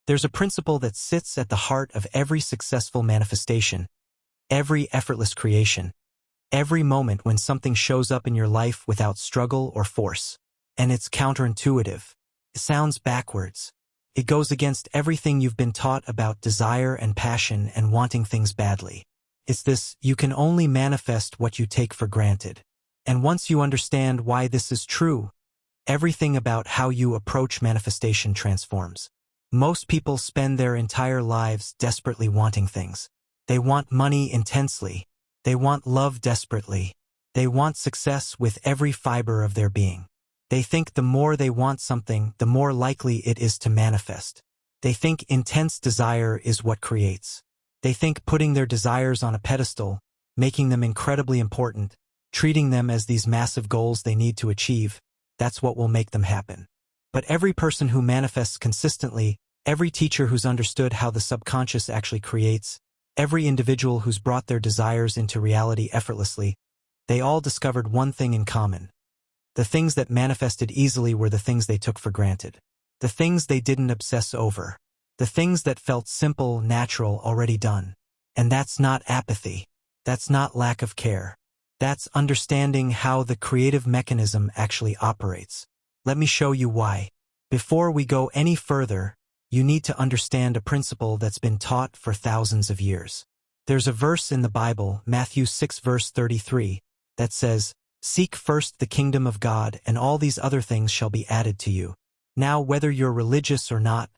There's a principle that sits at the heart of every successful manifestation, every effortless creation, every moment when something shows up in your life without struggle or force. And it's counterintuitive. It sounds backwards. It goes against everything you've been taught about desire and passion and wanting things badly. It's this: you can only manifest what you take for granted. And once you understand why this is true, everything about how you approach manifestation transforms. Most people spend their entire lives desperately wanting things. They want money intensely. They want love desperately. They want success with every fiber of their being. They think the more they want something, the more likely it is to manifest. They think intense desire is what creates. They think putting their desires on a pedestal, making them incredibly important, treating them as these massive goals they need to achieve, that's what will make them happen. But every person who manifests consistently, every teacher who's understood how the subconscious actually creates, every individual who's brought their desires into reality effortlessly, they all discovered one thing in common. The things that manifested easily were the things they took for granted. The things they didn't obsess over. The things that felt simple, natural, already done. And that's not apathy. That's not lack of care. That's understanding how the creative mechanism actually operates. Let me show you why. Before we go any further, you need to understand a principle that's been taught for thousands of years. There's a verse in the Bible, Matthew 6 verse 33, that says, "Seek first the kingdom of God, and all these other things shall be added to you." Now, whether you're religious or not,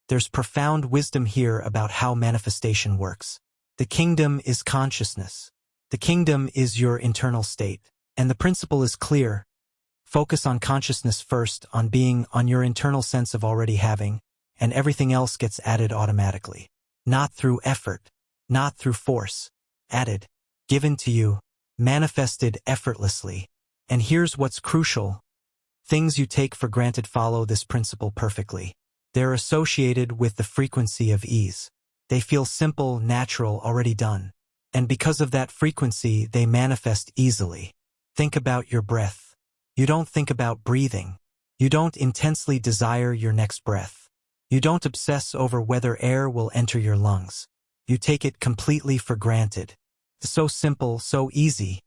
there's profound wisdom here about how manifestation works. The kingdom is consciousness. The kingdom is your internal state. And the principle is clear. Focus on consciousness first, on being, on your internal sense of already having, and everything else gets added automatically. Not through effort, not through force. Added, given to you, manifested effortlessly. And here's what's crucial. Things you take for granted follow this principle perfectly. They're associated with the frequency of ease. They feel simple, natural, already done. And because of that frequency, they manifest easily. Think about your breath. You don't think about breathing. You don't intensely desire your next breath. You don't obsess over whether air will enter your lungs. You take it completely for granted. So simple, so easy,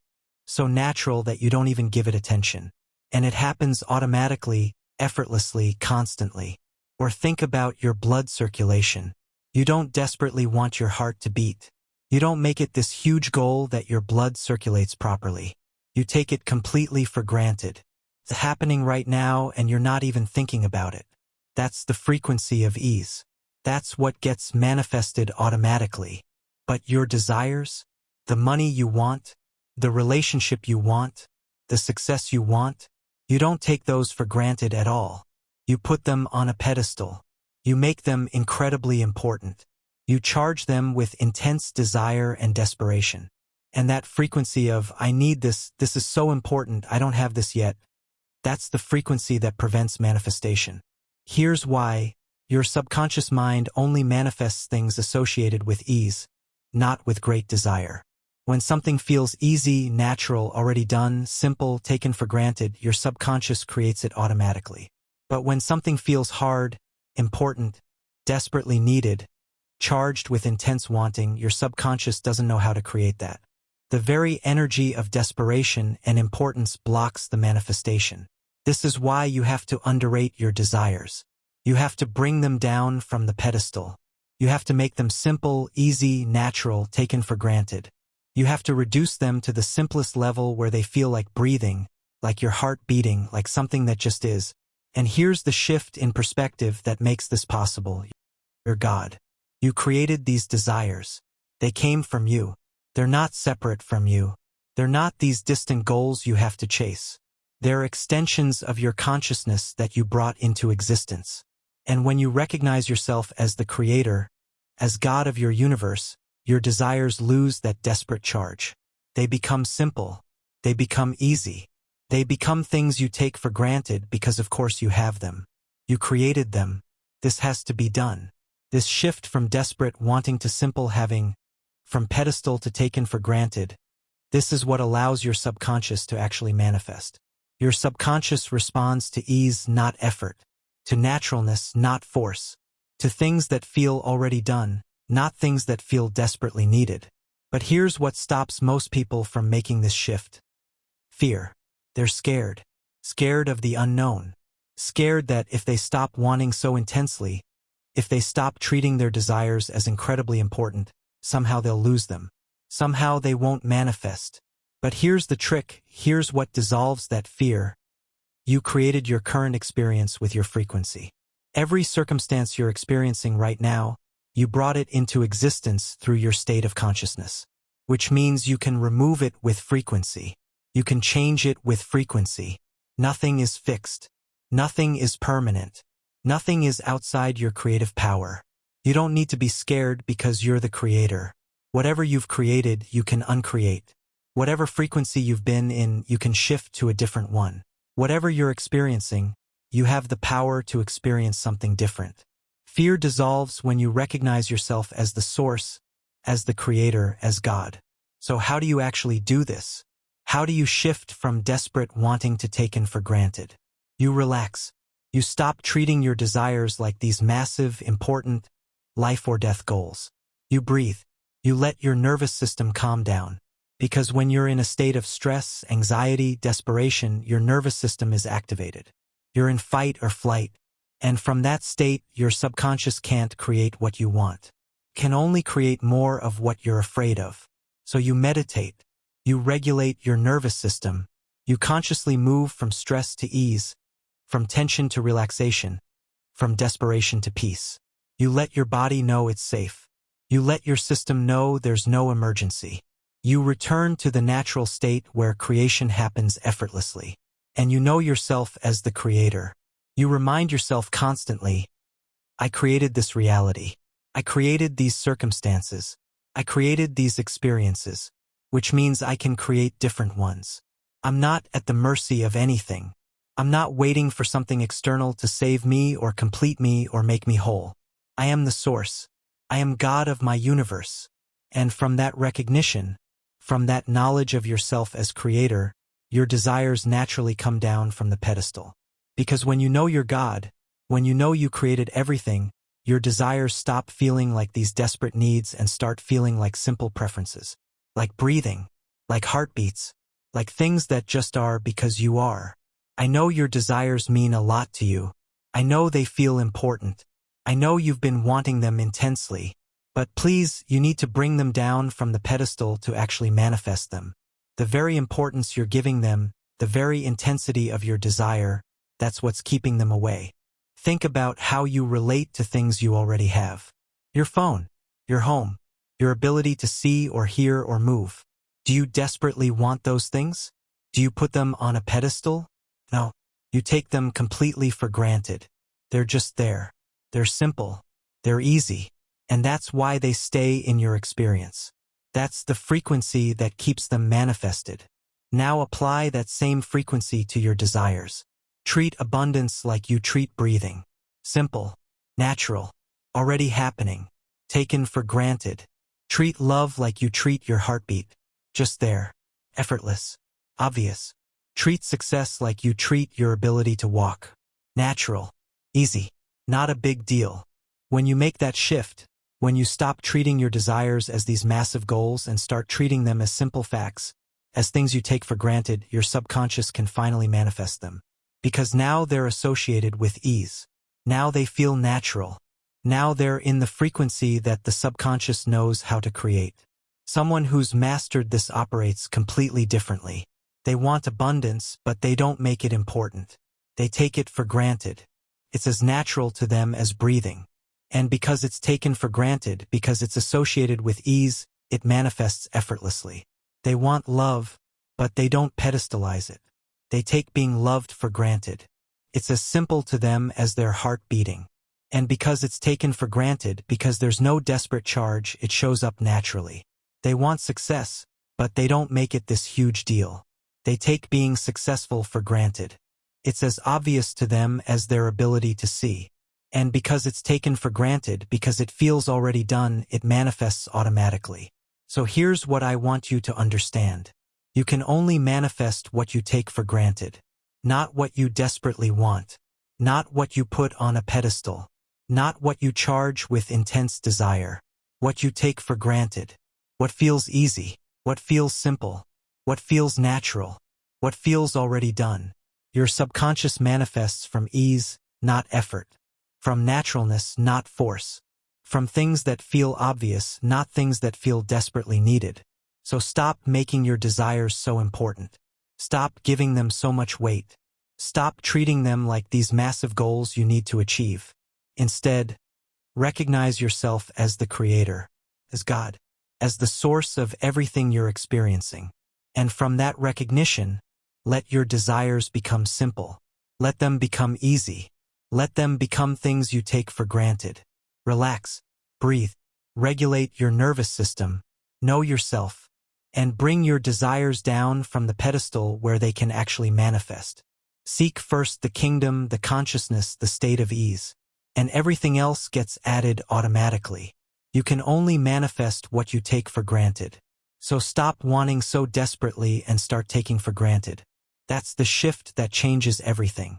so natural that you don't even give it attention. And it happens automatically, effortlessly, constantly. Or think about your blood circulation. You don't desperately want your heart to beat. You don't make it this huge goal that your blood circulates properly. You take it completely for granted. It's happening right now and you're not even thinking about it. That's the frequency of ease. That's what gets manifested automatically. But your desires, the money you want, the relationship you want, the success you want, you don't take those for granted at all. You put them on a pedestal. You make them incredibly important. You charge them with intense desire and desperation. And that frequency of, I need this is so important, I don't have this yet, that's the frequency that prevents manifestation. Here's why. Your subconscious mind only manifests things associated with ease, not with great desire. When something feels easy, natural, already done, simple, taken for granted, your subconscious creates it automatically. But when something feels hard, important, desperately needed, charged with intense wanting, your subconscious doesn't know how to create that. The very energy of desperation and importance blocks the manifestation. This is why you have to underrate your desires. You have to bring them down from the pedestal. You have to make them simple, easy, natural, taken for granted. You have to reduce them to the simplest level where they feel like breathing, like your heart beating, like something that just is. And here's the shift in perspective that makes this possible. You're God. You created these desires. They came from you. They're not separate from you. They're not these distant goals you have to chase. They're extensions of your consciousness that you brought into existence. And when you recognize yourself as the creator, as God of your universe, your desires lose that desperate charge. They become simple. They become easy. They become things you take for granted because of course you have them. You created them. This has to be done. This shift from desperate wanting to simple having, from pedestal to taken for granted, this is what allows your subconscious to actually manifest. Your subconscious responds to ease, not effort, to naturalness, not force, to things that feel already done, not things that feel desperately needed. But here's what stops most people from making this shift. Fear. They're scared. Scared of the unknown. Scared that if they stop wanting so intensely, if they stop treating their desires as incredibly important, somehow they'll lose them. Somehow they won't manifest. But here's the trick. Here's what dissolves that fear. You created your current experience with your frequency. Every circumstance you're experiencing right now, you brought it into existence through your state of consciousness. Which means you can remove it with frequency. You can change it with frequency. Nothing is fixed. Nothing is permanent. Nothing is outside your creative power. You don't need to be scared because you're the creator. Whatever you've created, you can uncreate. Whatever frequency you've been in, you can shift to a different one. Whatever you're experiencing, you have the power to experience something different. Fear dissolves when you recognize yourself as the source, as the creator, as God. So how do you actually do this? How do you shift from desperate wanting to taken for granted? You relax. You stop treating your desires like these massive, important, life or death goals. You breathe. You let your nervous system calm down. Because when you're in a state of stress, anxiety, desperation, your nervous system is activated. You're in fight or flight. And from that state, your subconscious can't create what you want. Can only create more of what you're afraid of. So you meditate. You regulate your nervous system. You consciously move from stress to ease, from tension to relaxation, from desperation to peace. You let your body know it's safe. You let your system know there's no emergency. You return to the natural state where creation happens effortlessly. And you know yourself as the creator. You remind yourself constantly, I created this reality. I created these circumstances. I created these experiences, which means I can create different ones. I'm not at the mercy of anything. I'm not waiting for something external to save me or complete me or make me whole. I am the source. I am God of my universe. And from that recognition, from that knowledge of yourself as creator, your desires naturally come down from the pedestal. Because when you know you're God, when you know you created everything, your desires stop feeling like these desperate needs and start feeling like simple preferences. Like breathing, like heartbeats, like things that just are because you are. I know your desires mean a lot to you. I know they feel important. I know you've been wanting them intensely. But please, you need to bring them down from the pedestal to actually manifest them. The very importance you're giving them, the very intensity of your desire, that's what's keeping them away. Think about how you relate to things you already have. Your phone, your home, your ability to see or hear or move. Do you desperately want those things? Do you put them on a pedestal? No. You take them completely for granted. They're just there. They're simple. They're easy. And that's why they stay in your experience. That's the frequency that keeps them manifested. Now apply that same frequency to your desires. Treat abundance like you treat breathing. Simple, natural, already happening, taken for granted. Treat love like you treat your heartbeat. Just there, effortless, obvious. Treat success like you treat your ability to walk. Natural, easy, not a big deal. When you make that shift, when you stop treating your desires as these massive goals and start treating them as simple facts, as things you take for granted, your subconscious can finally manifest them. Because now they're associated with ease. Now they feel natural. Now they're in the frequency that the subconscious knows how to create. Someone who's mastered this operates completely differently. They want abundance, but they don't make it important. They take it for granted. It's as natural to them as breathing. And because it's taken for granted, because it's associated with ease, it manifests effortlessly. They want love, but they don't pedestalize it. They take being loved for granted. It's as simple to them as their heart beating. And because it's taken for granted, because there's no desperate charge, it shows up naturally. They want success, but they don't make it this huge deal. They take being successful for granted. It's as obvious to them as their ability to see. And because it's taken for granted, because it feels already done, it manifests automatically. So here's what I want you to understand. You can only manifest what you take for granted. Not what you desperately want. Not what you put on a pedestal. not what you charge with intense desire, what you take for granted, what feels easy, what feels simple, what feels natural, what feels already done. Your subconscious manifests from ease, not effort, from naturalness, not force, from things that feel obvious, not things that feel desperately needed. So stop making your desires so important. Stop giving them so much weight. Stop treating them like these massive goals you need to achieve. Instead, recognize yourself as the creator, as God, as the source of everything you're experiencing. And from that recognition, let your desires become simple. Let them become easy. Let them become things you take for granted. Relax, breathe, regulate your nervous system, know yourself, and bring your desires down from the pedestal where they can actually manifest. Seek first the kingdom, the consciousness, the state of ease, and everything else gets added automatically. You can only manifest what you take for granted. So stop wanting so desperately and start taking for granted. That's the shift that changes everything.